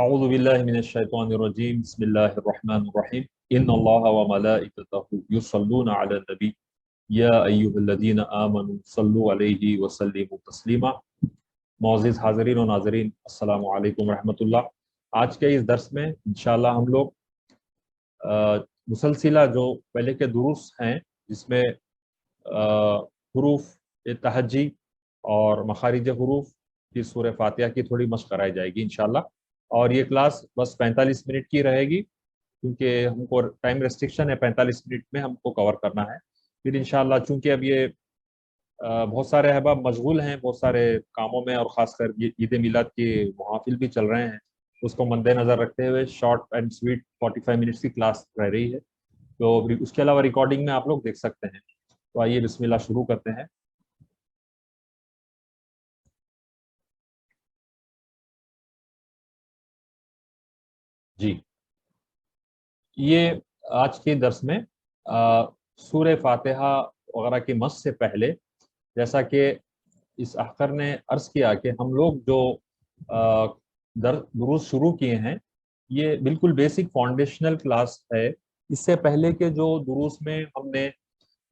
अऊज़ु बिल्लाहि मिनश्शैतानिर्रजीम बिस्मिल्लाहिर्रहमानिर्रहीम इन्नल्लाहा व मलाइकतहु युस्सल्लूना अलन नबी या अय्युहल्लज़ीना आमनु सल्लु अलैहि व सल्लिमु तस्लीमा। मुअज़्ज़िज़ हाज़रीन और नाज़रीन, अस्सलामु अलैकुम रहमतुल्लाह। आज के इस दर्स में इंशाअल्लाह हम लोग मुसलसिला जो पहले के दुरूस हैं जिसमें हुरूफ तहज्जी और मखारिज हुरूफ की सूरह फातिहा की थोड़ी मशक़ कराई जाएगी इंशाअल्लाह। और ये क्लास बस 45 मिनट की रहेगी क्योंकि हमको टाइम रेस्ट्रिक्शन है, 45 मिनट में हमको कवर करना है। फिर इंशाअल्लाह चूँकि अब ये बहुत सारे अहबाब मशगूल हैं बहुत सारे कामों में, और ख़ासकर ये ईद मिलाद के महफिल भी चल रहे हैं, उसको मद्देनज़र रखते हुए शॉर्ट एंड स्वीट 45 मिनट्स की क्लास रह रही है। तो उसके अलावा रिकॉर्डिंग में आप लोग देख सकते हैं। तो आइए बिस्मिल्लाह शुरू करते हैं। जी, ये आज के दर्स में सूरह फातिहा वगैरह की मस से पहले, जैसा कि इस अख्तर ने अर्ज़ किया कि हम लोग जो दुरूस शुरू किए हैं ये बिल्कुल बेसिक फाउंडेशनल क्लास है। इससे पहले के जो दुरूस में हमने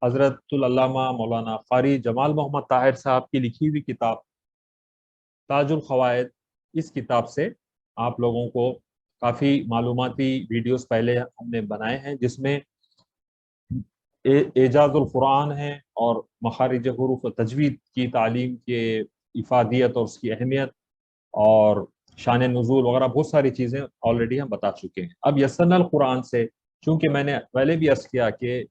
हज़रतुल अल्लामा मौलाना क़ारी जमाल मोहम्मद ताहिर साहब की लिखी हुई किताब ताजुल ख़वाइद, इस किताब से आप लोगों को काफ़ी मालूमाती वीडियोस पहले हमने बनाए हैं जिसमें एजाज़ुल कुरान है और मखारिज हुरूफ तजवीद की तालीम के इफादियत और उसकी अहमियत और शान नुज़ूल वगैरह बहुत सारी चीज़ें ऑलरेडी हम बता चुके हैं। अब यस्सनल कुरान से, चूँकि मैंने पहले भी अर्ज़ किया कि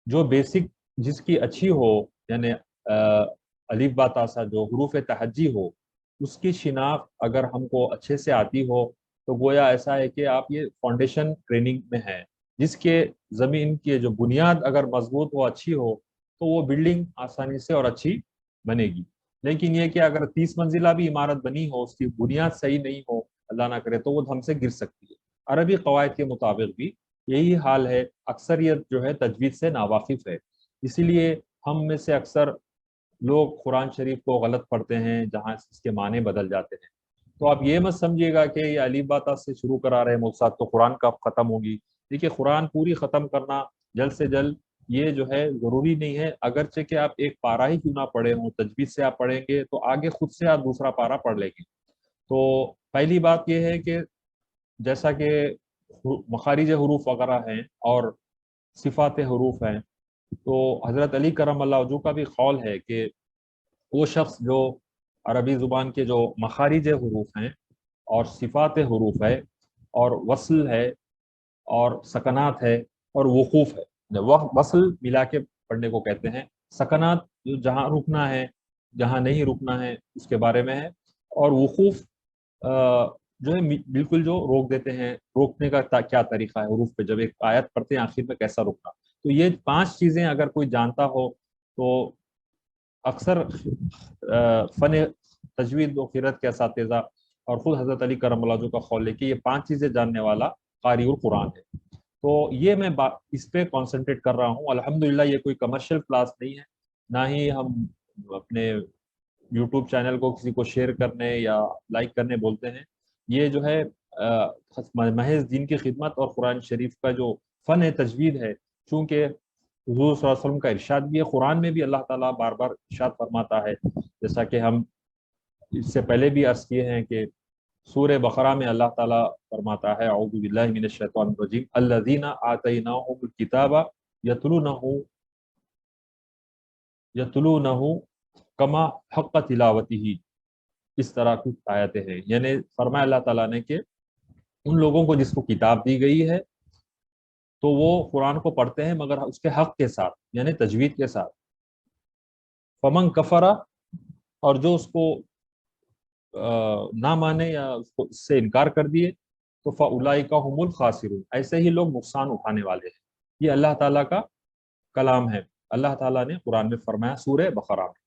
जो बेसिक जिसकी अच्छी हो, यानी अलिफ बा ता सा जो हुरूफ तहज्जी हो, उसकी शिनाख्त अगर हमको अच्छे से आती हो तो गोया ऐसा है कि आप ये फाउंडेशन ट्रेनिंग में हैं, जिसके ज़मीन की जो बुनियाद अगर मजबूत हो, अच्छी हो, तो वो बिल्डिंग आसानी से और अच्छी बनेगी। लेकिन ये कि अगर 30 मंजिला भी इमारत बनी हो, उसकी बुनियाद सही नहीं हो, अल्लाह ना करे, तो वो हमसे गिर सकती है। अरबी कवायद के मुताबिक भी यही हाल है। अक्सरियत जो है तजवीद से नावाकिफ है, इसीलिए हम में से अक्सर लोग कुरान शरीफ को गलत पढ़ते हैं, जहाँ इसके माने बदल जाते हैं। तो आप ये मत समझिएगा कि ये अलीफ बा ता से शुरू करा रहे मौसाद तो कुरान कब ख़त्म होगी। देखिए, कुरान पूरी ख़त्म करना जल्द से जल्द ये जो है ज़रूरी नहीं है। अगरचे कि आप एक पारा ही क्यों ना पढ़े हों, तजवीज़ से आप पढ़ेंगे तो आगे खुद से आप दूसरा पारा पढ़ लेंगे। तो पहली बात यह है कि जैसा कि मखारिज हुरूफ वगैरह हैं और सिफ़ात हुरूफ हैं, तो हज़रत अली करम अल्लाह वजहू का भी कौल है कि वो शख्स जो अरबी ज़ुबान के जो मखारिज हुरूफ हैं और सिफ़ात हुरूफ है और वसल है और सकनात है और वकूफ़ है, वह वसल मिला के पढ़ने को कहते हैं। सकनात जो जहाँ रुकना है, जहाँ नहीं रुकना है उसके बारे में है, और वकूफ़ जो है बिल्कुल जो रोक देते हैं, रोकने का क्या तरीका है हुरूफ पे, जब एक आयत पढ़ते हैं आखिर में कैसा रुकना। तो ये 5 चीज़ें अगर कोई जानता हो तो अक्सर फ़न तजवीद व क़िरात के असातिज़ा और ख़ुद हज़रत अली करम अल्लाह वजहू का कौल है कि ये 5 चीज़ें जानने वाला क़ारिउल कुरान है। तो ये मैं इस पे कॉन्सेंट्रेट कर रहा हूँ। अल्हम्दुलिल्लाह ये कोई कमर्शियल क्लास नहीं है, ना ही हम अपने यूट्यूब चैनल को किसी को शेयर करने या लाइक करने बोलते हैं। ये जो है महज दीन की खिदमत और कुरान शरीफ का जो फ़न है तजवीद है, चूँकि हुज़ूर सल्लल्लाहु अलैहि वसल्लम का इरशाद भी है, कुरान में भी अल्लाह ताला बार-बार इरशाद फरमाता है, जैसा कि हम इससे पहले भी अर्ज़ किए हैं कि सूरह बक़रा में अल्लाह ताला फरमाता है, अऊज़ु बिल्लाहि मिनश शैतानिर रजीम, अल्लज़ीना आतैनाहुमुल किताबा यतलूनहु यतलूनहु कमा हक़्क़ तिलावतिही। इस तरह की आयतें हैं, यानी फरमाया अल्लाह ताला ने कि उन लोगों को जिसको किताब दी गई है तो वो कुरान को पढ़ते हैं मगर उसके हक के साथ, यानी तजवीद के साथ। फमन कफरा, और जो उसको ना माने या उसको इससे इनकार कर दिए तो फ़उलाइका हुमुल खासिरून, ऐसे ही लोग नुकसान उठाने वाले हैं। ये अल्लाह ताला का कलाम है, अल्लाह ताला ने कुरान में फरमाया सूरह बक़रा में।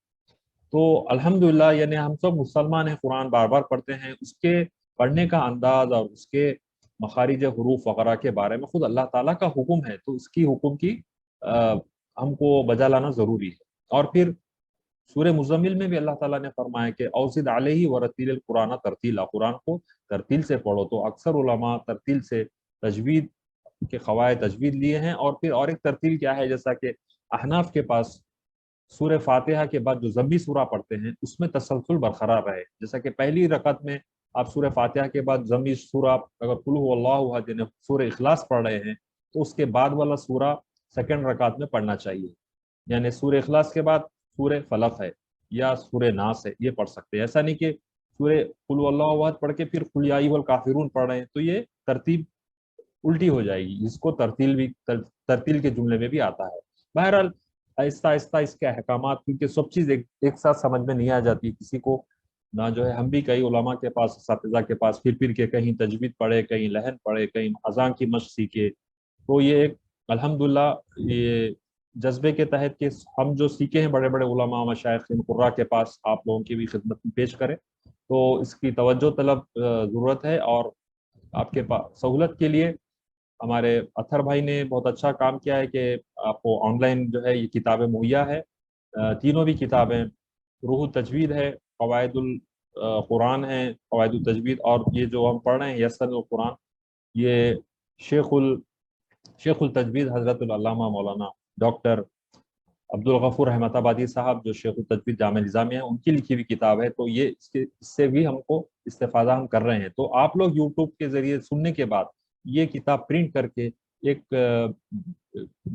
तो अल्हम्दुलिल्लाह, यानी हम सब मुसलमान हैं, कुरान बार बार पढ़ते हैं, उसके पढ़ने का अंदाज और उसके मखारिज हुरूफ वगैरह के बारे में खुद अल्लाह ताला का हुक्म है, तो उसकी हुक्म की हमको बजा लाना ज़रूरी है। और फिर سورہ مزمل میں بھی اللہ تعالیٰ نے فرمایا کہ اوزد علیہ ورتیل القرآن ترتیلا، قرآن کو ترتیل سے پڑھو. تو اکثر علماء ترتیل سے تجوید کے قواعد تجوید لیے ہیں. اور پھر اور ایک ترتیل کیا ہے، جیسا کہ احناف کے پاس سورہ فاتحہ کے بعد جو ضمی سورہ پڑھتے ہیں اس میں تسلسل برقرار رہے. جیسا کہ پہلی رکعت میں آپ سورہ فاتحہ کے بعد ضمی سورہ اگر قل هو اللہ احد یعنی سورہ اخلاص پڑھ رہے ہیں تو اس کے بعد والا سورہ سیکنڈ رکعت میں پڑھنا چاہیے. یعنی سورہ اخلاص کے بعد سورہ فلق ہے یا سورہ ناس ہے، یہ پڑھ سکتے ہیں. ایسا نہیں کہ سورہ قل هو اللہ احد پڑھ کے پھر قل یا ایھا الکافرون پڑھ رہے ہیں، تو یہ ترتیب الٹی ہو جائے گی. اس کو ترتیل کے جملے میں بھی آتا ہے. بہرحال آہستہ آہستہ اس کے احکامات، کیونکہ سب چیز ایک ساتھ سمجھ میں نہیں آ جاتی کسی کو نہ. جو ہے ہم بھی کئی علماء کے پاس، اساتذہ کے پاس پھر کے کہیں تجوید پڑھے، کہیں لحن پڑھے، کہیں اذان کی مشق سیکھے. تو یہ ایک الحمدللہ یہ جذبے کے تحت کہ ہم جو سیکھے ہیں بڑے بڑے علماء مشائخ قراء کے پاس، آپ لوگوں کی بھی خدمت میں پیش کریں. تو اس کی توجہ طلب ضرورت ہے. اور آپ کے پاس سہولت کے لیے ہمارے اطہر بھائی نے بہت اچھا کام کیا ہے کہ آپ کو آن لائن جو ہے یہ کتابیں مہیا ہے. تینوں بھی کتابیں، روح التجوید ہے، قواعد القرآن ہے، قواعد التجوید، اور یہ جو ہم پڑھ رہے ہیں یسر القرآن، یہ شیخ التجوید حضرت العلامہ مولانا ڈاکٹر عبدالغفور رحمت آبادی صاحب جو شیخ التجوید جامعہ نظامیہ ہیں، ان کی لکھی ہوئی کتاب ہے. تو یہ اس سے بھی ہم کو استفادہ ہم کر رہے ہیں. تو آپ لوگ یوٹیوب کے ذریعے سننے کے بعد یہ کتاب پرنٹ کر کے ایک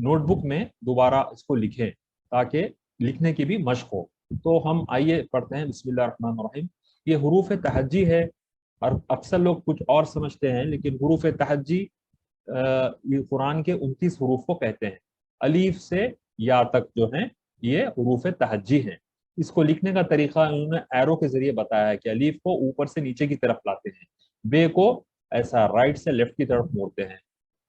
نوٹ بک میں دوبارہ اس کو لکھیں تاکہ لکھنے کی بھی مشق ہو. تو ہم آئیے پڑھتے ہیں. بسم اللہ الرحمن الرحیم. یہ حروف تہجی ہے، اور اکثر لوگ کچھ اور سمجھتے ہیں، لیکن حروف تہجی یہ قرآن کے 29 حروف کو کہتے ہیں. الف سے یا تک جو ہیں یہ حروف تہجی ہیں. اس کو لکھنے کا طریقہ انہوں نے ایرو کے ذریعے بتایا ہے کہ الف کو اوپر سے نیچے کی طرف لاتے ہیں، بے کو ایسا رائٹ سے لیفٹ کی طرف موڑتے ہیں،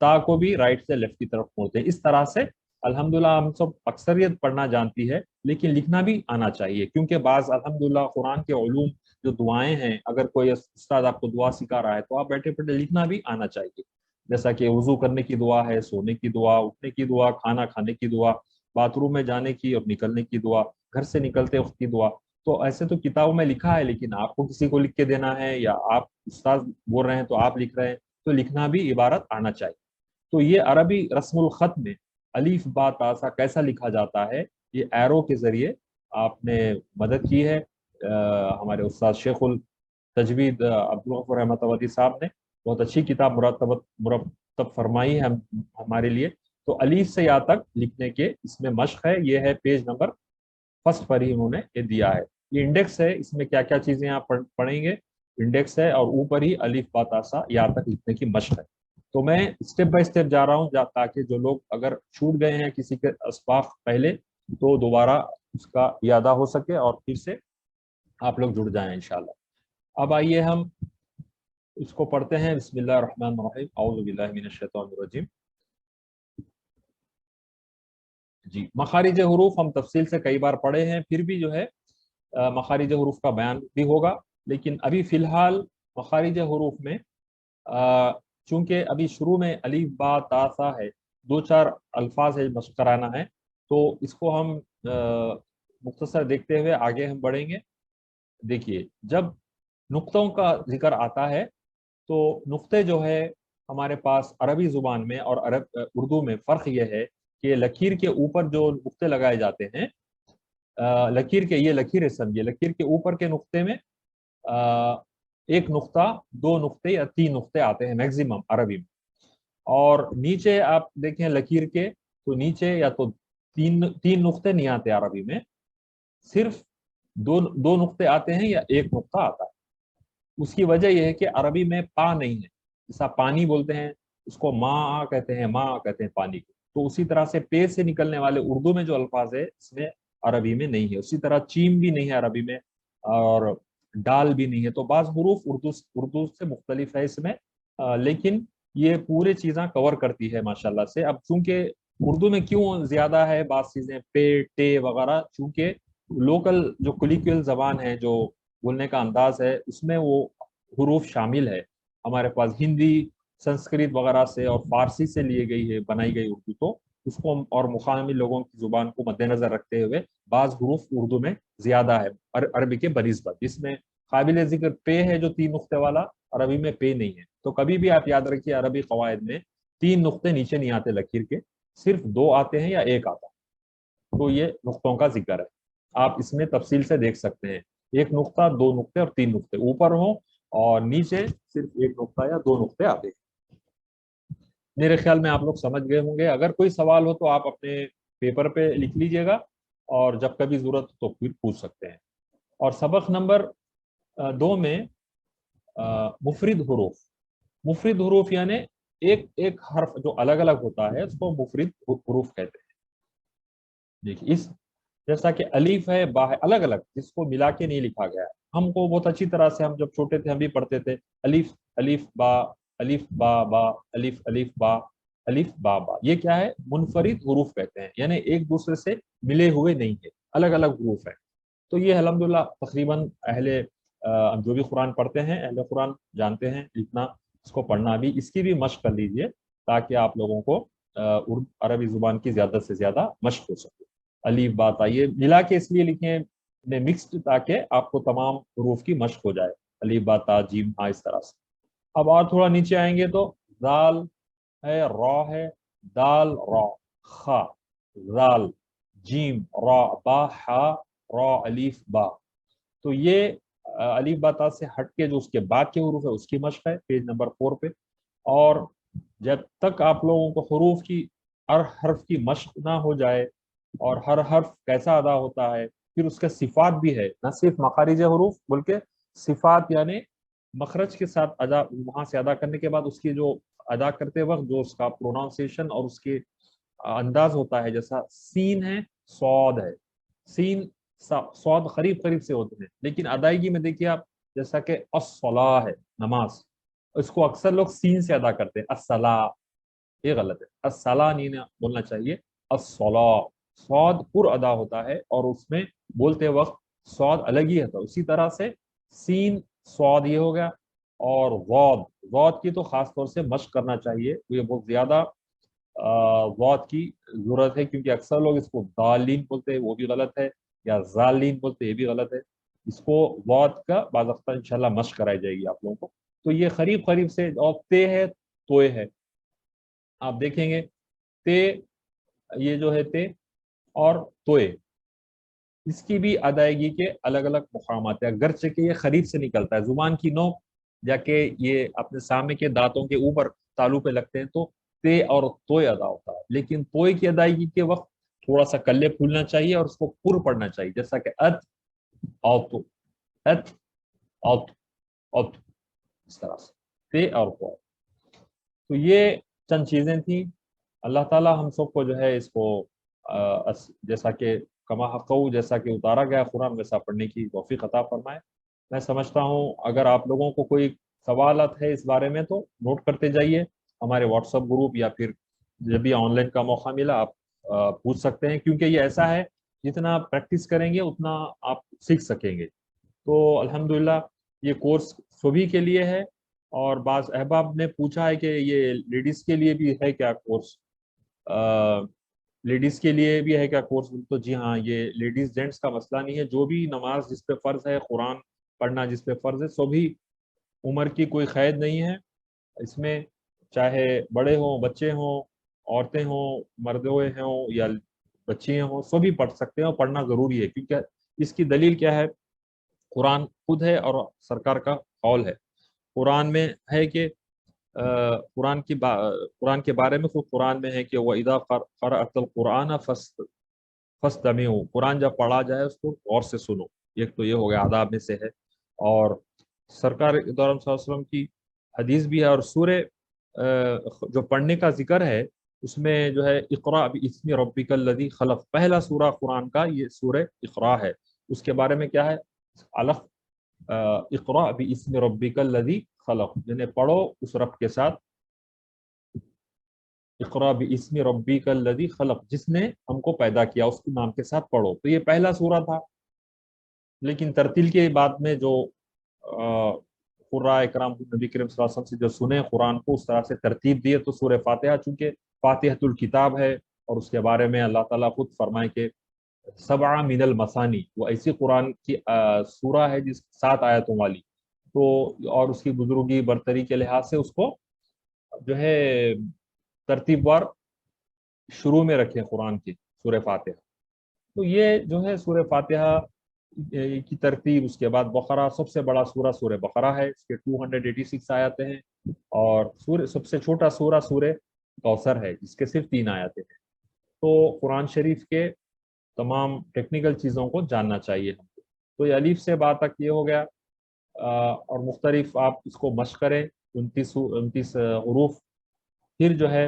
تا کو بھی رائٹ سے لیفٹ کی طرف موڑتے ہیں. اس طرح سے الحمدللہ ہم سب اکثریت پڑھنا جانتی ہے، لیکن لکھنا بھی آنا چاہیے. کیونکہ بعض الحمدللہ قرآن کے علوم جو دعائیں ہیں، اگر کوئی استاد آپ کو دعا سکھا رہا ہے تو آپ بیٹھے بیٹھے لکھنا بھی آنا چاہیے. جیسا کہ وضو کرنے کی دعا ہے، سونے کی دعا، اٹھنے کی دعا، کھانا کھانے کی دعا، باتھ روم میں جانے کی اور نکلنے کی دعا، گھر سے نکلتے وقت کی دعا. تو ایسے تو کتابوں میں لکھا ہے، لیکن آپ کو کسی کو لکھ کے دینا ہے یا آپ استاد بول رہے ہیں تو آپ لکھ رہے ہیں، تو لکھنا بھی عبارت آنا چاہیے. تو یہ عربی رسم الخط میں الف با تا سا کیسا لکھا جاتا ہے، یہ ایرو کے ذریعے آپ نے مدد کی ہے ہمارے استاد شیخ التجوید عبدالغفور رحمت آبادی صاحب نے. بہت اچھی کتاب مرتب فرمائی ہے ہمارے لیے. تو الف سے یا تک لکھنے کے اس میں مشق ہے. یہ ہے پیج نمبر فرسٹ پر ہی انہوں نے یہ دیا ہے. یہ انڈیکس ہے، اس میں کیا کیا چیزیں آپ پڑھیں گے انڈیکس ہے، اور اوپر ہی الف با تا سا یا تک لکھنے کی مشق ہے. تو میں اسٹیپ بائی اسٹیپ جا رہا ہوں تاکہ جو لوگ اگر چھوٹ گئے ہیں کسی کے اسباق پہلے تو دوبارہ اس کا اعادہ ہو سکے اور پھر سے آپ لوگ جڑ جائیں انشاءاللہ. اب آئیے ہم اس کو پڑھتے ہیں. بسم اللہ الرحمن الرحیم. اعوذ باللہ من الشیطان الرجیم. جی، مخارج حروف ہم تفصیل سے کئی بار پڑھے ہیں، پھر بھی جو ہے مخارج حروف کا بیان بھی ہوگا. لیکن ابھی فی الحال مخارج حروف میں چونکہ ابھی شروع میں الف با تا سا ہے، دو چار الفاظ ہے مشق کرانا ہے، تو اس کو ہم مختصر دیکھتے ہوئے آگے ہم بڑھیں گے. دیکھیے، جب نقطوں کا ذکر آتا ہے تو نقطے جو ہے ہمارے پاس عربی زبان میں اور اردو میں فرق یہ ہے کہ لکیر کے اوپر جو نقطے لگائے جاتے ہیں، یہ لکیر سمجھیے، لکیر کے اوپر کے نقطے میں ایک نقطہ، دو نقطے یا تین نقطے آتے ہیں میکسیمم عربی میں. اور نیچے آپ دیکھیں لکیر کے تو نیچے یا تو تین نقطے نہیں آتے عربی میں، صرف دو نقطے آتے ہیں یا ایک نقطہ آتا ہے. اس کی وجہ یہ ہے کہ عربی میں پا نہیں ہے. جیسا پانی بولتے ہیں اس کو ماں کہتے ہیں، ماں کہتے ہیں پانی کو، تو اسی طرح سے پے سے نکلنے والے اردو میں جو الفاظ ہے اس میں عربی میں نہیں ہے. اسی طرح چیم بھی نہیں ہے عربی میں، اور ڈال بھی نہیں ہے. تو بعض حروف اردو سے مختلف ہے اس میں، لیکن یہ پورے چیزاں کور کرتی ہے ماشاءاللہ سے. اب چونکہ اردو میں کیوں زیادہ ہے بعض چیزیں پے ٹے وغیرہ، چونکہ لوکل جو کولیکول زبان ہے، جو بولنے کا انداز ہے، اس میں وہ حروف شامل ہے. ہمارے پاس ہندی، سنسکرت وغیرہ سے اور فارسی سے لیے گئی ہے، بنائی گئی اردو. تو اس کو اور مقامی لوگوں کی زبان کو مد نظر رکھتے ہوئے بعض حروف اردو میں زیادہ ہے عربی کے بنسبت، جس میں قابل ذکر پے ہے جو 3 نقطے والا، عربی میں پے نہیں ہے۔ تو کبھی بھی آپ یاد رکھیے عربی قواعد میں 3 نقطے نیچے نہیں آتے لکیر کے، صرف 2 آتے ہیں یا 1 آتا ہے، تو یہ نقطوں کا ذکر ہے۔ آپ اس میں تفصیل سے دیکھ سکتے ہیں، 1 نقطہ، 2 نقطے اور 3 نقطے اوپر ہوں اور نیچے صرف 1 نقطہ یا 2 نقطے آتے ہیں۔ میرے خیال میں آپ لوگ سمجھ گئے ہوں گے۔ اگر کوئی سوال ہو تو آپ اپنے پیپر پہ لکھ لیجئے گا اور جب کبھی ضرورت ہو تو پھر پوچھ سکتے ہیں۔ اور سبق نمبر 2 میں مفرد حروف، مفرد حروف یعنی ایک ایک حرف جو الگ الگ ہوتا ہے اس کو مفرد حروف کہتے ہیں۔ دیکھیے اس جیسا کہ الف ہے، با ہے، الگ الگ جس کو ملا کے نہیں لکھا گیا ہے۔ ہم کو بہت اچھی طرح سے، ہم جب چھوٹے تھے ہم بھی پڑھتے تھے الف الف با الف با با الف الف با الف با با، یہ کیا ہے؟ منفرد حروف کہتے ہیں، یعنی ایک دوسرے سے ملے ہوئے نہیں ہے، الگ الگ حروف ہیں۔ تو یہ الحمدللہ تقریباً جو بھی قرآن پڑھتے ہیں اہل قرآن جانتے ہیں لکھنا، اس کو پڑھنا بھی، اس کی بھی مشق کر لیجئے تاکہ آپ لوگوں کو عربی زبان کی زیادہ سے زیادہ مشق ہو سکے۔ الف با تا یہ ملا کے اس لیے لکھیں مکسڈ تاکہ آپ کو تمام حروف کی مشق ہو جائے، الف با تا جیم ہاں اس طرح سے۔ اب اور تھوڑا نیچے آئیں گے تو زال ہے، را ہے، دال را، خا، زال، جیم را، با ہا، را الف با۔ تو یہ الف با تا سے ہٹ کے جو اس کے بعد کے حروف ہے اس کی مشق ہے پیج نمبر 4 پہ۔ اور جب تک آپ لوگوں کو حروف کی ہر حرف کی مشق نہ ہو جائے اور ہر حرف کیسا ادا ہوتا ہے، پھر اس کے صفات بھی ہے، نہ صرف مخارج حروف بلکہ صفات، یعنی مخرج کے ساتھ ادا، وہاں سے ادا کرنے کے بعد اس کی جو ادا کرتے وقت جو اس کا پروناؤنسیشن اور اس کے انداز ہوتا ہے، جیسا سین ہے، صاد ہے، سین صاد قریب قریب سے ہوتے ہیں، لیکن ادائیگی میں دیکھیے آپ جیسا کہ الصلاۃ ہے نماز، اس کو اکثر لوگ سین سے ادا کرتے ہیں، الصلاۃ، یہ غلط ہے، الصلاۃ نہیں بولنا چاہیے، الصلاۃ، صاد پر ادا ہوتا ہے اور اس میں بولتے وقت صاد الگ ہی ہوتا ہے۔ اسی طرح سے سین صاد یہ ہو گیا، اور غاد کی تو خاص طور سے مشق کرنا چاہیے، یہ بہت زیادہ غاد کی ضرورت ہے، کیونکہ اکثر لوگ اس کو دالین بولتے ہیں، وہ بھی غلط ہے، یا زالین بولتے ہیں، یہ بھی غلط ہے۔ اس کو غاد کا باضابطہ انشاءاللہ مشق کرائی جائے گی آپ لوگوں کو۔ تو یہ قریب قریب سے، اور تے ہے، توئے ہے، آپ دیکھیں گے تے، یہ جو ہے تے اور توئے، اس کی بھی ادائیگی کے الگ الگ مقامات ہیں، اگرچہ کہ یہ قریب سے نکلتا ہے، زبان کی نوک جا کے یہ اپنے سامنے کے دانتوں کے اوپر تالو پہ لگتے ہیں تو تے اور توئے ادا ہوتا ہے، لیکن توئے کی ادائیگی کے وقت تھوڑا سا کلے پھولنا چاہیے اور اس کو پر پڑھنا چاہیے، جیسا کہ ات اوتو، ات اوتو، اوتو، اس طرح سے تے اور تو۔ تو یہ چند چیزیں تھیں۔ اللہ تعالی ہم سب کو جو ہے اس کو جیسا کہ کما حقو، جیسا کہ اتارا گیا قرآن ویسا پڑھنے کی توفیق عطا فرمائے۔ میں سمجھتا ہوں اگر آپ لوگوں کو کوئی سوالات ہے اس بارے میں تو نوٹ کرتے جائیے، ہمارے واٹس ایپ گروپ یا پھر جب بھی آن لائن کا موقع ملا آپ پوچھ سکتے ہیں، کیونکہ یہ ایسا ہے جتنا پریکٹس کریں گے اتنا آپ سیکھ سکیں گے۔ تو الحمدللہ یہ کورس سبھی کے لیے ہے، اور بعض احباب نے پوچھا ہے کہ یہ لیڈیز کے لیے بھی ہے کیا کورس، لیڈیز کے لیے بھی ہے کیا کورس؟ تو جی ہاں، یہ لیڈیز جینٹس کا مسئلہ نہیں ہے، جو بھی نماز جس پہ فرض ہے، قرآن پڑھنا جس پہ فرض ہے، سبھی عمر کی کوئی قید نہیں ہے اس میں، چاہے بڑے ہوں، بچے ہوں، عورتیں ہوں، مرد ہوں یا بچیاں ہوں، سبھی پڑھ سکتے ہیں، اور پڑھنا ضروری ہے، کیونکہ اس کی دلیل کیا ہے؟ قرآن خود ہے اور سرکار کا قول ہے۔ قرآن میں ہے کہ قرآن کے بارے میں خود قرآن میں ہے کہ وَإِذَا قَرَأْتَ الْقُرْآنَ فَاسْتَمِعُوا، قرآن جب پڑھا جائے اس کو غور سے سنو، ایک تو یہ ہو گیا آداب میں سے ہے، اور سرکار دو عالم صلی اللہ علیہ وسلم کی حدیث بھی ہے، اور سورہ جو پڑھنے کا ذکر ہے اس میں جو ہے اقرأ بِاسْمِ رَبِّكَ الَّذِي خَلَقَ، پہلا سورہ قرآن کا یہ سورہ اقرأ ہے، اس کے بارے میں کیا ہے؟ علق اقرأ بِاسْمِ رَبِّكَ الَّذِي خَلَقَ، یعنی پڑھو اس رب کے ساتھ، اقرأ بِاسْمِ رَبِّكَ الَّذِي خَلَقَ، جس نے ہم کو پیدا کیا، اس کے نام کے ساتھ پڑھو۔ تو یہ پہلا سورہ تھا، لیکن ترتیل کے بعد میں جو قراء اکرام نبی کریم صلی اللہ علیہ وسلم سے جو سنے قرآن کو اس طرح سے ترتیب دیے، تو سورہ فاتحہ چونکہ فاتحۃ الکتاب ہے، اور اس کے بارے میں اللہ تعالیٰ خود فرمائے کہ سبع من المثانی، وہ ایسی قرآن کی سورہ ہے جس 7 آیتوں والی، تو اور اس کی بزرگی برتری کے لحاظ سے اس کو جو ہے ترتیب وار شروع میں رکھے قرآن کی سورہ فاتحہ. تو یہ جو ہے سورہ فاتحہ کی ترتیب. اس کے بعد بقرہ، سب سے بڑا سورہ سورہ بقرہ ہے، اس کے 286 آیتیں ہیں، اور سب سے چھوٹا سورہ سورہ کوثر ہے جس کے صرف 3 آیتیں ہیں. تو قرآن شریف کے تمام ٹیکنیکل چیزوں کو جاننا چاہیے ہم کو. تو یہ الف سے با تک یہ ہو گیا، اور مختلف آپ اس کو مشق کریں 29 حروف. پھر جو ہے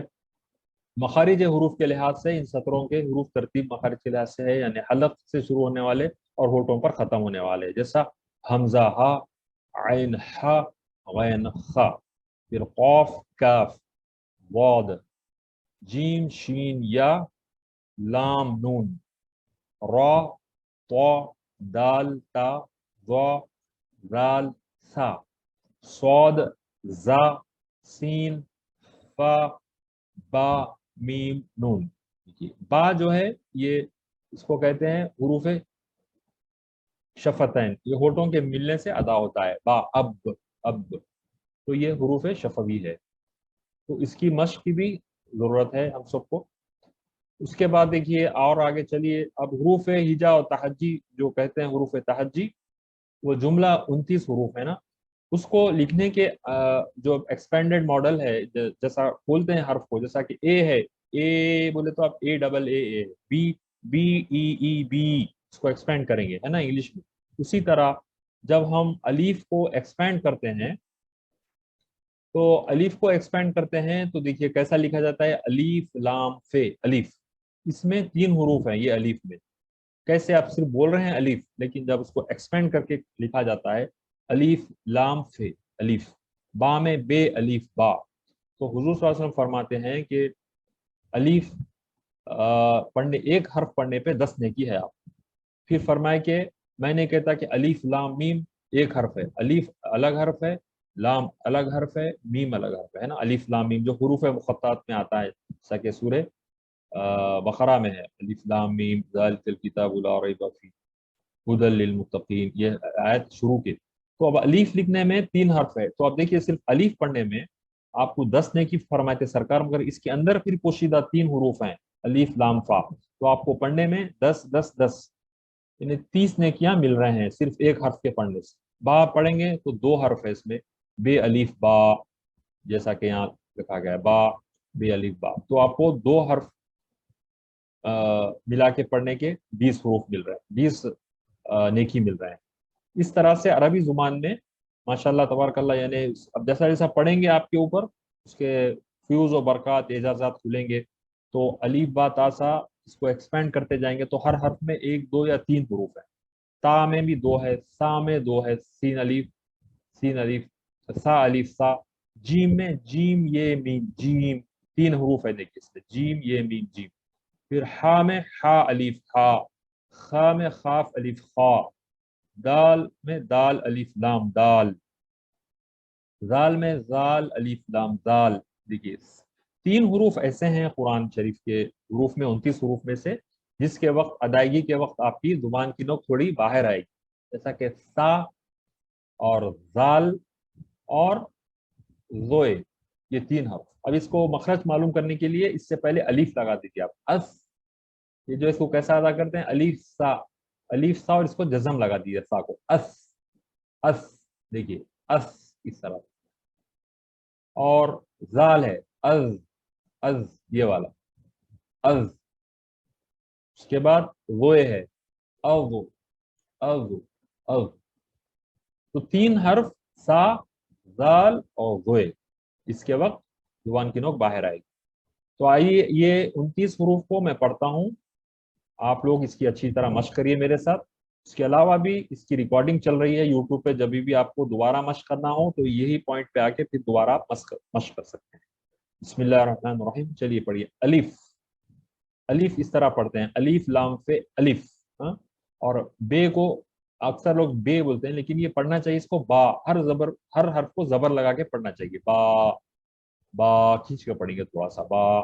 مخارج حروف کے لحاظ سے ان سطروں کے حروف ترتیب مخارج کے لحاظ سے ہے، یعنی حلق سے شروع ہونے والے اور ہونٹوں پر ختم ہونے والے، جیسا حمزہ ہا، عین ہا، غین خا، پھر قاف کاف، واد، جیم شین یا، لام نون، را طا دال تا ضا زال سا، صاد زا سین فا با میم نون. با جو ہے یہ اس کو کہتے ہیں حروف شفتین، یہ ہونٹوں کے ملنے سے ادا ہوتا ہے. با اب اب، تو یہ حروف شفوی ہے. تو اس کی مشق کی بھی ضرورت ہے ہم سب کو. اس کے بعد دیکھیے اور آگے چلیے. اب حروف ہجا اور تہجی جو کہتے ہیں حروف تہجی، وہ جملہ 29 حروف ہے نا، اس کو لکھنے کے جو ایکسپینڈڈ ماڈل ہے، جیسا کھولتے ہیں حرف کو، جیسا کہ اے ہے، اے بولے تو آپ A double A, B B E E B, اس کو ایکسپینڈ کریں گے ہے نا انگلش میں. اسی طرح جب ہم الف کو ایکسپینڈ کرتے ہیں، تو الف کو ایکسپینڈ کرتے ہیں تو دیکھیے کیسا لکھا جاتا ہے، الف لام فے. الف اس میں 3 حروف ہیں. یہ الف میں کیسے آپ صرف بول رہے ہیں الف، لیکن جب اس کو ایکسپینڈ کر کے لکھا جاتا ہے الف لام فے الف. با میں بے الف با. تو حضور صلی اللہ علیہ وسلم فرماتے ہیں کہ الف پڑھنے، ایک حرف پڑھنے پہ 10 نیکی ہے. آپ پھر فرمائے کہ میں نے کہتا کہ الف لام میم ایک حرف ہے، الف الگ حرف ہے، لام الگ حرف ہے، میم الگ حرف ہے نا. الف لام میم جو حروف مقطعات میں آتا ہے، جیسا کہ سورہ بقرہ میں ہے، الف لام میم ذالک الکتاب لا ریب فیہ ھدی للمتقین، یہ آیت شروع کی. تو اب الف لکھنے میں 3 حرف ہے، تو اب دیکھیے صرف الف پڑھنے میں آپ کو 10 نیکی فرمائے تھے سرکار، مگر اس کے اندر پھر پوشیدہ 3 حروف ہیں، الف لام فا. تو آپ کو پڑھنے میں 10 10 10 یعنی 30 نیکیاں مل رہے ہیں صرف ایک حرف کے پڑھنے سے. با پڑھیں گے تو 2 حرف ہے اس میں، بے الف با، جیسا کہ یہاں لکھا گیا ہے با بے الف با. تو آپ کو 2 حرف ملا کے پڑھنے کے 20 حروف مل رہے ہیں، 20 نیکی مل رہے ہیں. اس طرح سے عربی زبان میں ماشاءاللہ تبارک اللہ، یعنی اب جیسا جیسا پڑھیں گے آپ کے اوپر اس کے فیوز و برکات اعجازات کھلیں گے. تو الف با تا سا اس کو ایکسپینڈ کرتے جائیں گے تو ہر حرف میں 1 2 یا 3 حروف ہیں. تا میں بھی 2 ہے، سا میں 2 ہے، سین الف سین الف سا الف سا. جیم میں جیم یہ میم جیم، 3 حروف ہے دیکھیے اس میں، جیم یہ میم جیم. پھر ہا میں ہا الف ہا، خا میں خاف الف خا، دال میں دال الف لام دال، زال میں زال الف لام زال. دیکھیے 3 حروف ایسے ہیں قرآن شریف کے حروف میں، 29 حروف میں سے، جس کے وقت ادائیگی کے وقت آپ کی زبان کی نوک تھوڑی باہر آئے گی، جیسا کہ سا اور زال اور زوئے، یہ 3 حرف. اب اس کو مخرج معلوم کرنے کے لیے اس سے پہلے الف لگا دیجیے آپ. اس، یہ جو اس کو کیسا ادا کرتے ہیں، الف سا الف سا، اور اس کو جزم لگا دیجیے سا کو، اس اس. دیکھیے اس اس طرح. اور زال ہے از از، یہ والا از. اس کے بعد غوئے ہے اوغ اوغ اوغ. تو 3 حرف سا زال اور غوئے، اس کے وقت زبان کی نوک باہر آئے گی. تو آئیے یہ 29 حروف کو میں پڑھتا ہوں، آپ لوگ اس کی اچھی طرح مشق کریے میرے ساتھ. اس کے علاوہ بھی اس کی ریکارڈنگ چل رہی ہے یوٹیوب پہ، جب بھی آپ کو دوبارہ مشق کرنا ہو تو یہی پوائنٹ پہ آ کے پھر دوبارہ آپ مشق کر سکتے ہیں. بسم اللہ الرحمن الرحیم. چلیے پڑھیے. الف الف اس طرح پڑھتے ہیں، الف لام فے الف. اور بے کو اکثر لوگ بے بولتے ہیں، لیکن یہ پڑھنا چاہیے اس کو با. ہر حرف کو زبر لگا کے پڑھنا چاہیے. با با کھینچ کے پڑھیں گے تھوڑا سا، با.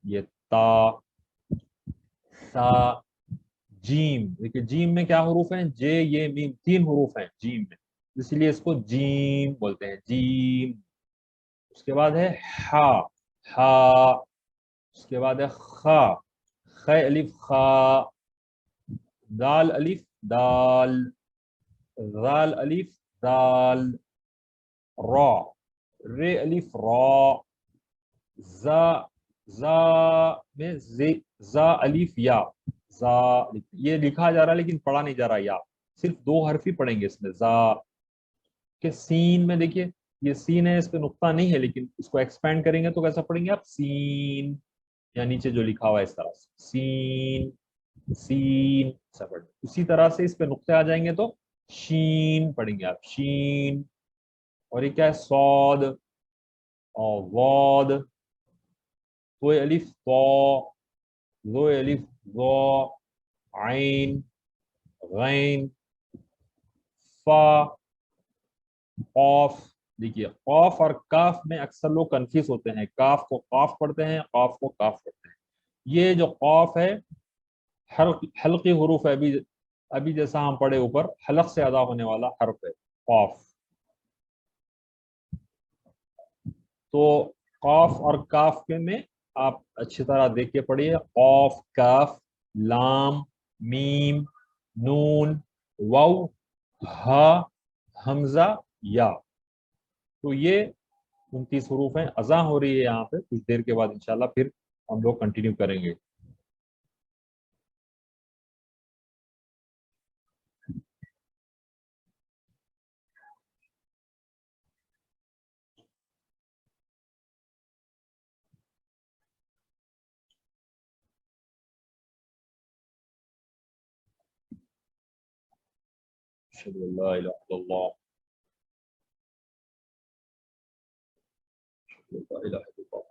یہ تا सा, जीम। देखिए जीम में क्या हरूफ हैं, जे ये मीम, तीन हरूफ हैं जीम में, इसलिए इसको जीम बोलते हैं, जीम। उसके बाद है हा, हा। उसके बाद है खा, ख अलिफ खा। दाल अलिफ दाल, दाल अलिफ दाल। रॉ, रे अलिफ रॉ। जा, जा में जे, जा अलिफ या, जा। ये लिखा जा रहा है लेकिन पढ़ा नहीं जा रहा, या सिर्फ दो हर्फ ही पढ़ेंगे इसमें, जा के। सीन में देखिए, ये सीन है, इस पे नुक्ता नहीं है, लेकिन इसको एक्सपेंड करेंगे तो कैसा पढ़ेंगे आप, सीन, या नीचे जो लिखा हुआ है इस तरह से, सीन, सीन ऐसा पढ़ेंगे। उसी तरह से इस पे नुक्ते आ जाएंगे तो शीन पढ़ेंगे आप, शीन। और ये क्या है, सौद और वौद। तो अलिफ तो, ज़ो अलिफ ज़ो, आइन, गैन, फा, कॉफ। देखिए कॉफ और काफ में अक्सर लोग कंफ्यूज होते हैं, काफ को काफ पढ़ते हैं, काफ को काफ पढ़ते हैं। ये जो कॉफ है, हल्की हरूफ है, अभी अभी जैसा हम पढ़े ऊपर, हलक से अदा होने वाला हर्फ है कॉफ। तो कॉफ और काफ के में आप अच्छी तरह देख के पढ़िए, कॉफ, काफ, लाम, मीम, नून, वाव, हा, हमजा, या। तो ये 29 हरूफ हैं। अज़ान हो रही है यहाँ पे, कुछ देर के बाद इंशाल्लाह फिर हम लोग कंटिन्यू करेंगे। अशहदु अल्ला इलाहा इल्लल्लाह, अशहदु अल्ला इलाहा इल्लल्लाह।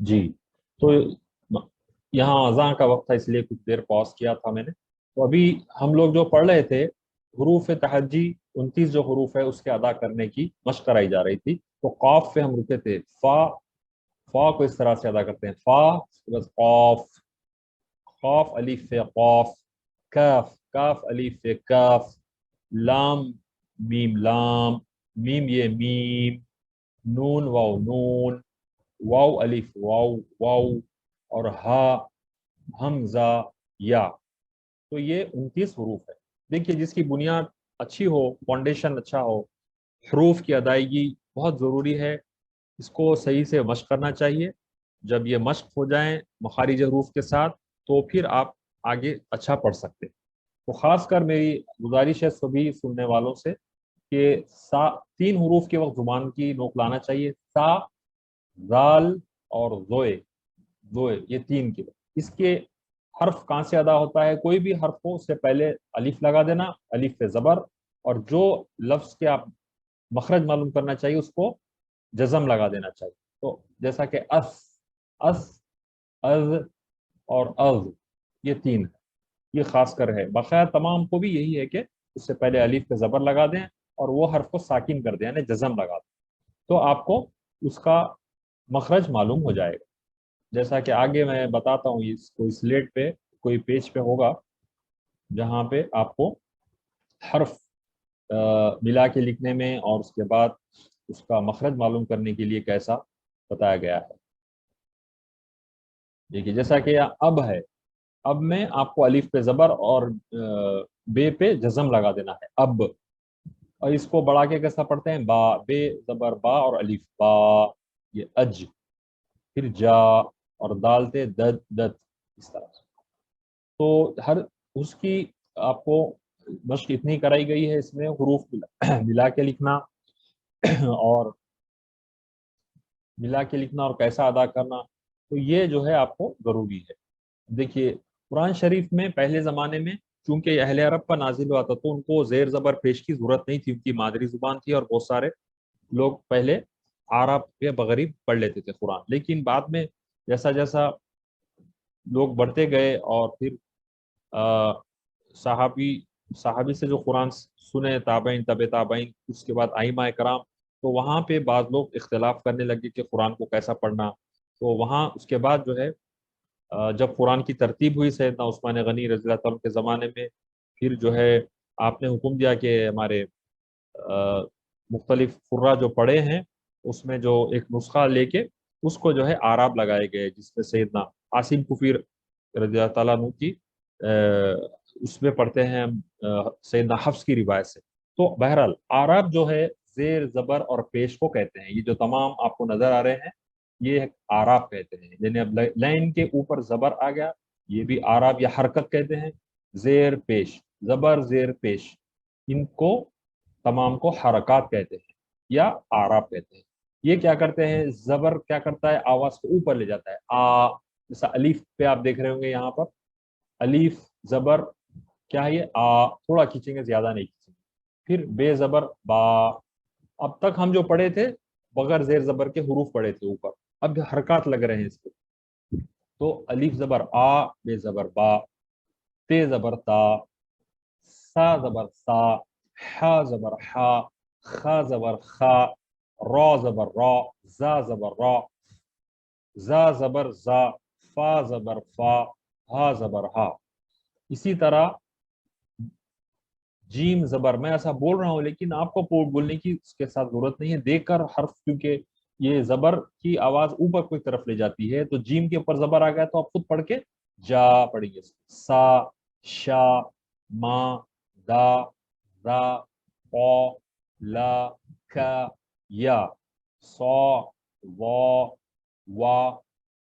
जी, तो यहाँ अज़ान का वक्त था इसलिए कुछ देर पॉज किया था मैंने। तो अभी हम लोग जो पढ़ रहे थे, हरूफ तहज्जी 29 जो हरूफ है उसके अदा करने की मशक कराई जा रही थी। तो कॉफ पे हम रुके थे, फा, फा को इस तरह से अदा करते हैं, फा, उसके बाद कॉफ, खौफ अलिफ पे कौफ, काफ, काफ अलिफ पे काफ, लाम, मीम लाम, मीम ये मीम, नून वाव नून, वाव अलिफ वाव वाव, और हा, हमजा, या। तो ये 29 हरूफ है। देखिए जिसकी बुनियाद अच्छी हो, फाउंडेशन अच्छा हो, हरूफ की अदायगी बहुत ज़रूरी है, इसको सही से मश्क करना चाहिए। जब ये मश्क हो जाए मखारिज हरूफ के साथ, तो फिर आप आगे अच्छा पढ़ सकते हैं। तो खासकर मेरी गुजारिश है सभी सुनने वालों से कि सा, तीन हरूफ के वक्त जुबान की नोक लाना चाहिए, सा, जाल और जोए, जोए, ये तीन के वक्त। इसके हर्फ कहाँ से अदा होता है, कोई भी हर्फ हो उससे पहले अलिफ लगा देना, अलिफ पे जबर, और जो लफ्ज के आप मखरज मालूम करना चाहिए उसको जज़म लगा देना चाहिए। तो जैसा कि अस, अज और अज, ये तीन है, ये खासकर है। बकाया तमाम को भी यही है कि उससे पहले अलिफ पे जबर लगा दें और वो हर्फ को साकिन कर दें, यानी जज़म लगा दें, तो आपको उसका मखरज मालूम हो जाएगा। जैसा कि आगे मैं बताता हूँ, इस कोई स्लेट पे, कोई पेज पे होगा जहाँ पे आपको हर्फ मिला के लिखने में और उसके बाद उसका मखरज मालूम करने के लिए कैसा बताया गया है। देखिए जैसा कि यहाँ अब है, अब में आपको अलिफ पे जबर और बे पे जज़म लगा देना है, अब। और इसको बढ़ा के कैसा पढ़ते हैं, बा, बे जबर बा और अलिफ बा, ये अज। फिर जा, और दालते दद दत, इस तरह से। तो हर उसकी आपको मश्क इतनी कराई गई है इसमें, हरूफ मिला के लिखना और मिला के लिखना और कैसा अदा करना, तो ये जो है आपको ज़रूरी है। देखिए कुरान शरीफ में पहले ज़माने में चूंकि अहले अरब पर नाजिल हुआ था, तो उनको जेर ज़बर पेश की ज़रूरत नहीं थी, उनकी मादरी ज़ुबान थी, और बहुत सारे लोग पहले आरब के बगैर पढ़ लेते थे कुरान। लेकिन बाद में जैसा जैसा लोग बढ़ते गए और फिर सहाबी साहबी से जो कुरान सुने, ताबईन, तबे ताबईन, उसके बाद आइमा इकराम, तो वहाँ पे बाद लोग इख्तलाफ करने लगे कि कुरान को कैसा पढ़ना। तो वहाँ उसके बाद जो है जब कुरान की तरतीब हुई सैयदना उस्मान गनी रज़ी अल्लाह तआला के ज़माने में, फिर जो है आपने हुक्म दिया कि हमारे मुख्तलिफ कुर्रा जो पढ़े हैं उसमें जो एक नुस्खा लेके उसको जो है आराब लगाए गए, जिसमें सैयदना आसिम कुफीर रज़ी अल्लाह तआला अन्हु की उसमें पढ़ते हैं हम सैयदना हफ्स की रिवायत से। तो बहरहाल आराब जो है जेर जबर और पेश को कहते हैं। ये जो तमाम आपको नजर आ रहे हैं ये आराब कहते हैं। यानी अब लाइन के ऊपर जबर आ गया, ये भी आराब या हरकत कहते हैं। जेर पेश, जबर जेर पेश, इनको तमाम को हरकत कहते हैं या आराब कहते हैं। ये क्या करते हैं, जबर क्या करता है, आवाज को ऊपर ले जाता है। आ, जैसा अलीफ पे आप देख रहे होंगे यहाँ पर, अलीफ जबर क्या है, ये आ, थोड़ा खींचेंगे, ज्यादा नहीं खींचेंगे। फिर बे जबर बा। अब तक हम जो पढ़े थे बगैर जेर जबर के हुरूफ पढ़े थे ऊपर, अब हरकत लग रहे हैं इसको। तो अलीफ जबर आ, बे जबर बा, ते जबर ता, सा जबर सा, हा जबर हा, खा जबर खा, रॉ जबर रॉ, जा जबर रॉ, जा जबर जा, फा जबर फा, हा जबर हा। इसी तरह जीम जबर, मैं ऐसा बोल रहा हूं लेकिन आपको बोलने की उसके साथ जरूरत नहीं है, देखकर हर्फ, क्योंकि ये जबर की आवाज ऊपर की तरफ ले जाती है। तो जीम के ऊपर जबर आ गया तो आप खुद पढ़ के जा पढ़ेंगे। सा, शा, मा, दा, रा, पौ, ला, का, या, सौ, वो, वा,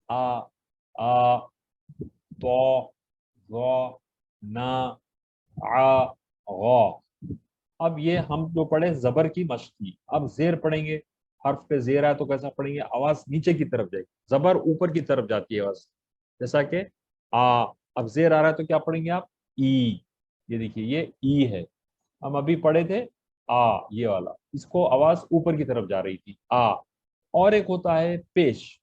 आ, तो, गौ, ना, आ, गौ। अब ये हम जो पढ़े जबर की मश्क की, अब जेर पढ़ेंगे। हर्फ पे जेर है तो कैसा पढ़ेंगे, आवाज नीचे की तरफ जाएगी, जबर ऊपर की तरफ जाती है आवाज। जैसा कि आ, अब जेर आ रहा है तो क्या पढ़ेंगे आप, ई। ये देखिए ये ई है। हम अभी पढ़े थे आ, ये वाला, इसको आवाज ऊपर की तरफ जा रही थी, आ। और एक होता है पेश।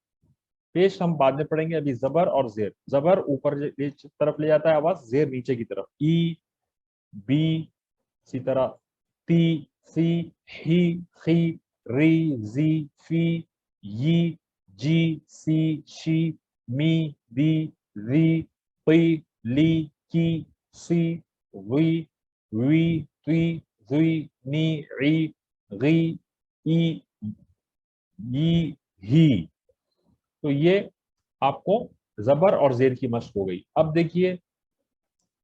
पेश हम बाद में पढ़ेंगे, अभी जबर और जेर। जबर ऊपर तरफ ले जाता है आवाज, जेर नीचे की तरफ। ई, बी, इसी तरह ती, सी, ही, खी, री, जी, फी, यी, जी, सी, शी, मी, दी, री, पी, ली, की, सी, वी, वी, तुई, जुई, नी, ई, गी, ई, ही। तो ये आपको जबर और जेर की मश्क हो गई। अब देखिए,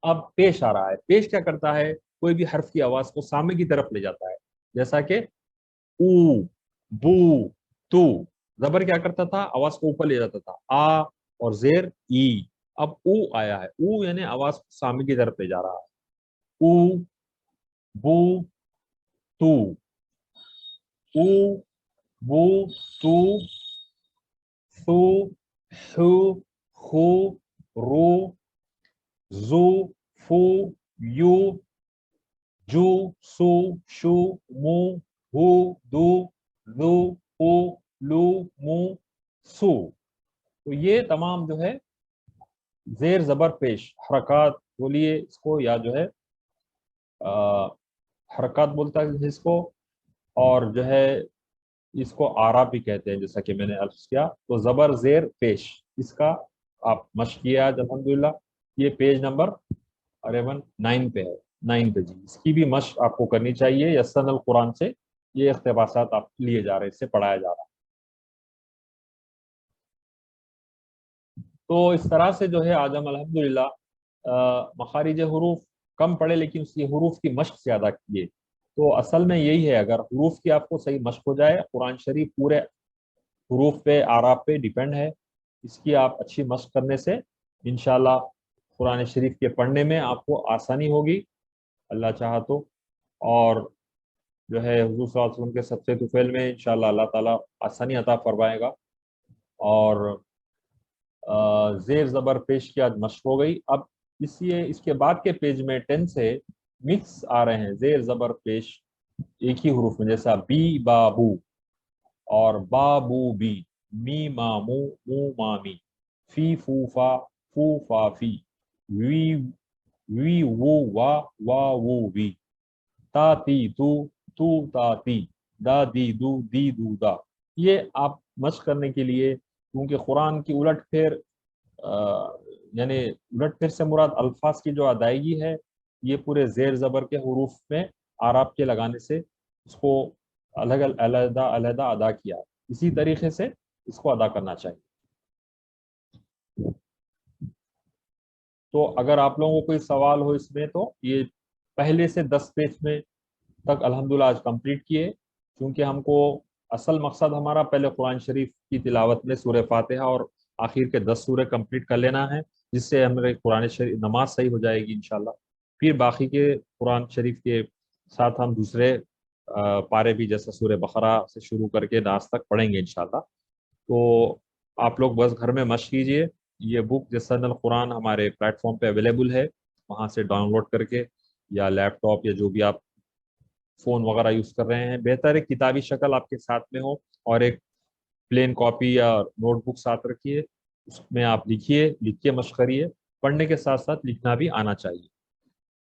अब पेश आ रहा है। पेश क्या करता है, कोई भी हर्फ की आवाज को सामने की तरफ ले जाता है। जैसा कि ऊ, बू, तू। जबर क्या करता था, आवाज को ऊपर ले जाता था, आ, और जेर ई। अब ऊ आया है, ऊ यानी आवाज को सामने की तरफ ले जा रहा है। ऊ, बू, तू, ऊ, बू, तू, सू, हु, खू, रू, जू, फू, यू, जू, सू, शू, मू, हु, दू, लू, उ, लू, मू, सू। तो ये तमाम जो है जेर जबर पेश हरकत बोलिए इसको, या जो है आ, हरकत बोलता है इसको, और जो है इसको आरा भी कहते हैं, जैसा कि मैंने अर्ज किया। तो जबर जेर पेश, इसका आप मश्क किया आज अल्हम्दुलिल्लाह। ये पेज नंबर अरेवन 9 पे है, 9 पे जी। इसकी भी मश्क आपको करनी चाहिए, यस्सन अल कुरान से ये इख्तिबासात आप लिए जा रहे हैं, इससे पढ़ाया जा रहा है। तो इस तरह से जो है आज हम अल्हम्दुलिल्लाह मखारिज हुरूफ कम पढ़े लेकिन उसकी हुरूफ की मश्क ज्यादा किए। तो असल में यही है, अगर हुरूफ की आपको सही मश्क हो जाए, कुरान शरीफ पूरे हुरूफ पे, आराब पे डिपेंड है। इसकी आप अच्छी मश्क करने से इंशाल्लाह कुरान शरीफ के पढ़ने में आपको आसानी होगी, अल्लाह चाहा तो। और जो है हुजूर सल्लल्लाहु अलैहि वसल्लम के सबसे तुफैल में इंशाल्लाह अल्लाह ताला आसानी अता फरमाएगा। और जेर जबर पेश की आज मश्क हो गई। अब इसके बाद के पेज में 10 से मिक्स आ रहे हैं जेर जबर पेश एक ही हरूफ में, जैसा बी बाबू और बाबू बी, मी मामू, मू मामी, फी फूफा, फू फाफी, वी वी वो वा वो वी, ता ती तू ता ती, दा दी दू दा। ये आप मश्क करने के लिए, क्योंकि कुरान की उलट फेर यानी उलट फेर से मुराद अल्फाज की जो अदायगी है, ये पूरे जेर जबर के हरूफ में आराब के लगाने से उसको अलग अलहदा अलहदा अदा किया। इसी तरीके से इसको अदा करना चाहिए। तो अगर आप लोगों को कोई सवाल हो इसमें, तो ये पहले से 10 पेज में तक अल्हम्दुलिल्लाह आज कंप्लीट किए, क्योंकि हमको असल मकसद हमारा पहले कुरान शरीफ की तिलावत में सूरह फातिहा और आखिर के 10 सूरह कंप्लीट कर लेना है, जिससे हमारे कुरान शरीफ नमाज सही हो जाएगी इंशाल्लाह। फिर बाकी के कुरान शरीफ के साथ हम दूसरे पारे भी, जैसे सूरह बकरा से शुरू करके नास तक पढ़ेंगे इंशाल्लाह। तो आप लोग बस घर में मश्क कीजिए। ये बुक जसनल कुरान हमारे प्लेटफॉर्म पे अवेलेबल है, वहाँ से डाउनलोड करके, या लैपटॉप या जो भी आप फ़ोन वगैरह यूज़ कर रहे हैं, बेहतर है किताबी शक्ल आपके साथ में हो, और एक प्लेन कॉपी या नोटबुक साथ रखिए, उसमें आप लिख के मश्क करिए। पढ़ने के साथ साथ लिखना भी आना चाहिए,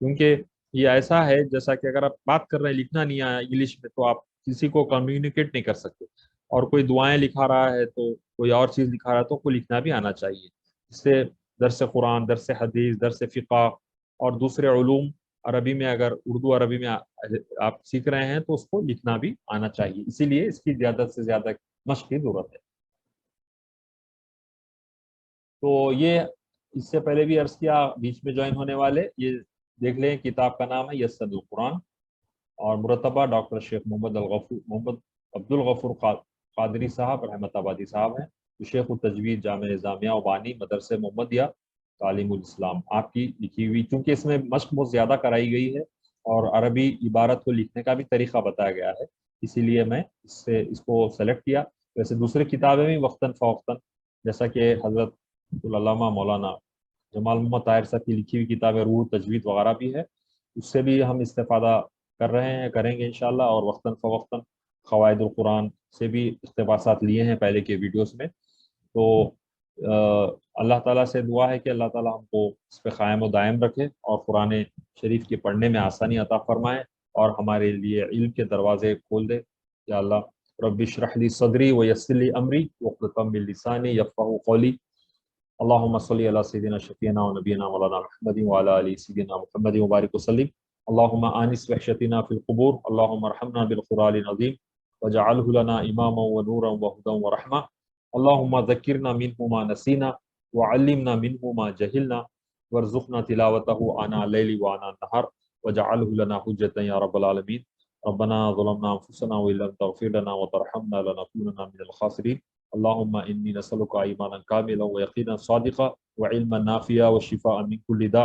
क्योंकि ये ऐसा है जैसा कि अगर आप बात कर रहे हैं, लिखना नहीं आया इंग्लिश में, तो आप किसी को कम्युनिकेट नहीं कर सकते। और कोई दुआएं लिखा रहा है, तो कोई और चीज़ लिखा रहा है, तो कोई लिखना भी आना चाहिए। इससे दरस कुरान, दरस हदीस, दरस फ़िक़्ह और दूसरे उलूम, अरबी में अगर उर्दू अरबी में आप सीख रहे हैं, तो उसको लिखना भी आना चाहिए। इसीलिए इसकी ज़्यादा से ज़्यादा मश्क की ज़रूरत है। तो ये इससे पहले भी अर्ज़ किया, बीच में ज्वाइन होने वाले ये देख लें, किताब का नाम है यस्सरुल कुरान, और मुरतबा डॉक्टर शेख मोहम्मद अब्दुल गफूर कादरी साहब रहमताबादी साहब हैं, जो शेख तजवीद जामे निज़ामिया बानी मदरसे मोहम्मदिया तालीमुल इस्लाम आपकी लिखी हुई। चूँकि इसमें मश्क बहुत ज़्यादा कराई गई है और अरबी इबारत को लिखने का भी तरीका बताया गया है, इसीलिए मैं इसको सेलेक्ट किया। वैसे दूसरी किताबें भी वक्तन फ़वक्तन, जैसा कि हज़रत उल्लामा मौलाना जमाल मोहम्मद ताहिर साहब की लिखी हुई किताबें रूह तजवीद वगैरह भी है, उससे भी हम इस्तेफादा कर रहे हैं, करेंगे इंशाल्लाह। और वक्तन फ़वक्तन क़वाइदुल कुरान से भी इक़्तिबासात लिए हैं पहले के वीडियोस में। तो अल्लाह ताला से दुआ है कि अल्लाह ताला हमको इस पे क़ायम व दायम रखे और कुरान शरीफ के पढ़ने में आसानी अता फ़रमाए, और हमारे लिए इल्म के दरवाज़े खोल दे। या अल्लाह, रब्बि इश्रह ली सदरी व यस्सिर ली अमरी वहलुल मिन लिसानी यफ़क़हू क़ौली। अल्लाहुम्मा सल्लि अला सय्यिदिना शफ़ीना व नबीना मौलाना मुहम्मदिन व अला आलि सय्यिदिना मुहम्मदिन व बारिक वसल्लिम। अल्लाहुम्मा आनिस वहशतिना फ़िल क़ुबूर, अल्लाहुम्मा अरहमना बिल क़ुरानिल अज़ीम वजअलहु लना इमामन व नूरन व हुदन व रहमा। अल्लाहुम्मा ज़क्किरना मिन्हु मा नसीना व अल्लिमना मिन्हु मा जहिलना वरज़ुक़ना तिलावतहु आना अल-लैलि व आना अन-नहार वजअलहु लना हुज्जतन या रब्बल आलमीन। रब्बना ज़लमना अनफुसना व इल्लम तग़फ़िर लना व तरहमना लनकूनन्ना मिनल ख़ासिरीन। अल्लाहुम्मा इन्नी नसअलुका ईमानन कामिलन व यक़ीनन सादिक़न व इल्मन नाफ़िअन व शिफ़ाअन मिन कुल्लि दा।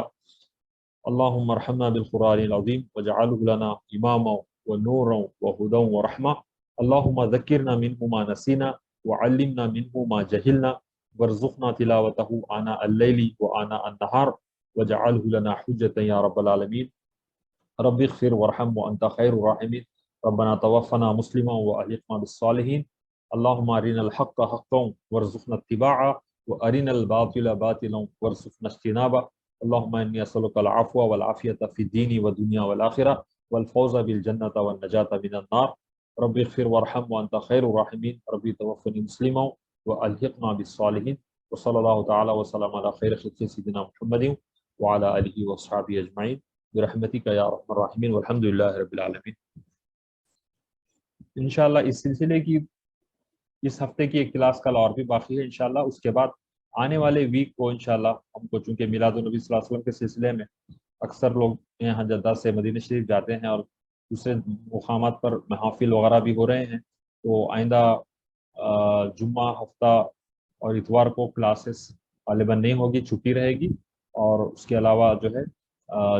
अल्लाहुम्मा अरहमना बिल क़ुरानिल अज़ीम वजअलहु लना इमामन व नूरन व हुदन व रहमा। अल्लाहुम्मा ज़क्किरना मिन्हु मा नसीना व अल्लिमना मिन्हु मा जहिलना वरज़ुक़ना तिलावतहु आना अल-लैलि व आना अन-नहार वजअलहु लना हुज्जतन या रब्बल आलमीन। रब्बि इग़फ़िर वरहम व अंत ख़ैरुर राहिमीन। रब्बना तवफ़्फ़ना मुस्लिमन व अल्हिक़ना बिस्सालिहीन। अल्लाहुम्मा अरिनल हक़्क़ हक़्क़न वरज़ुक़ना इत्तिबाअह व अरिनल बातिला बातिलन वरज़ुक़ना इज्तिनाबह। अल्लाहुम्मा इन्नी असअलुकल अफ़्व वल आफ़ियत फ़िद दीनि व दुनिया वल आख़िरह वल फ़ौज़ बिल जन्नति वन नजात मिनन नार। रब्बि इग़फ़िर वरहम व अंत ख़ैरुर राहिमीन। रब्बि तवफ़्फ़नी मुस्लिमन व अल्हिक़ना बिस्सालिहीन। व सल्लल्लाहु तआला व सल्लम अला ख़ैरि ख़ल्क़ि सय्यिदिना मुहम्मदिन व अला आलिहि व अस्हाबिहि अजमईन बिरहमतिका या अरहमर राहिमीन वल्हम्दुलिल्लाहि रब्बिल आलमीन। इंशाअल्लाह इस सिलसिले की इस हफ्ते की एक क्लास कल और भी बाकी है इंशाल्लाह। उसके बाद आने वाले वीक को इंशाल्लाह हमको, चूँकि मिलादुन नबी सल्लल्लाहु अलैहि वसल्लम के सिलसिले में अक्सर लोग यहाँ जद्दा से मदीना शरीफ जाते हैं और दूसरे मुकामात पर महफिल वगैरह भी हो रहे हैं, तो आइंदा जुम्मा, हफ्ता और इतवार को क्लासेस गालिबन नहीं होगी, छुट्टी रहेगी। और उसके अलावा जो है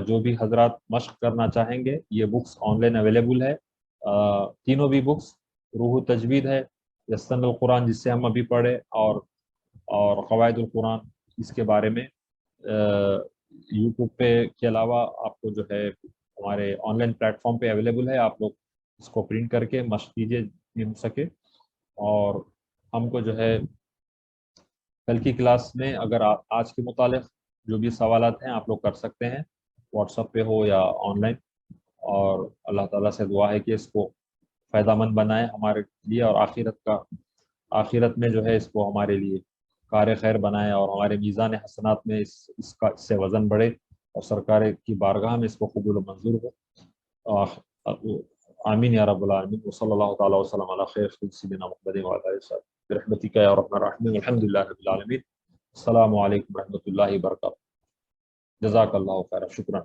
जो भी हजरात मश्क करना चाहेंगे, ये बुक्स ऑनलाइन अवेलेबल है। तीनों भी बुक्स, रूह तजवीद है, यस्सरुल कुरान जिससे हम अभी पढ़े, और क़वाइदुल कुरान, इसके बारे में यूट्यूब पे के अलावा आपको जो है हमारे ऑनलाइन प्लेटफॉर्म पे अवेलेबल है। आप लोग इसको प्रिंट करके मश्क कीजिए जितनी हो सके। और हमको जो है कल की क्लास में अगर आज के मुतालिक जो भी सवालात हैं आप लोग कर सकते हैं। واٹس ایپ پہ ہو یا آن لائن، اور اللہ تعالیٰ سے دعا ہے کہ اس کو فائدہ مند بنائے ہمارے لیے، اور آخرت میں جو ہے اس کو ہمارے لیے کار خیر بنائے، اور ہمارے میزان حسنات میں اس سے وزن بڑھے، اور سرکار کی بارگاہ میں اس کو قبول و منظور ہو۔ آمین یا رب العالمین، وصلی اللہ تعالیٰ وسلم علی خیر خلق سیدنا محمد وعلی آلہ وصحبہ برحمتک یا ارحم الراحمین، والحمد للہ رب العالمین۔ السلام علیکم ورحمۃ اللہ وبرکاتہ۔ جزاک اللہ خیر، شکرا۔